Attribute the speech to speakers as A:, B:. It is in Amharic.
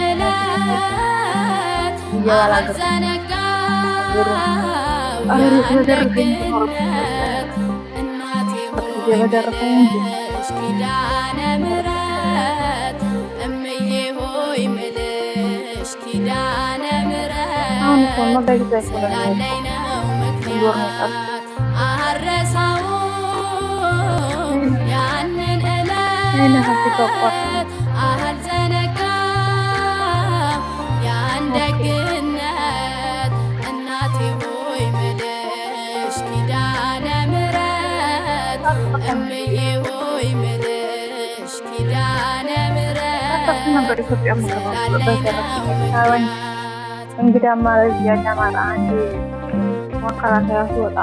A: ዕለት አልዘነጋው ያደግነት እናቴ ሆይ ምልሽ ኪዳነ ምሕረት እምዬ ሆይ ምልሽ ኪዳነ ምሕረት ስላለኝ ነው ምክንያት አልረሳውም ያንን ዕለት አልዘነጋው ያን ደግነት እናቴ ሆይ ምልሽ ኪዳነ ምሕረት እምዬ ሆይ ምልሽ ኪዳነ ምሕረት ስላለኝ ነው ምክንያት
B: እንግዲህ አማራጭ ያለ አማራ አንድ መከራከሪያ ሲወጣ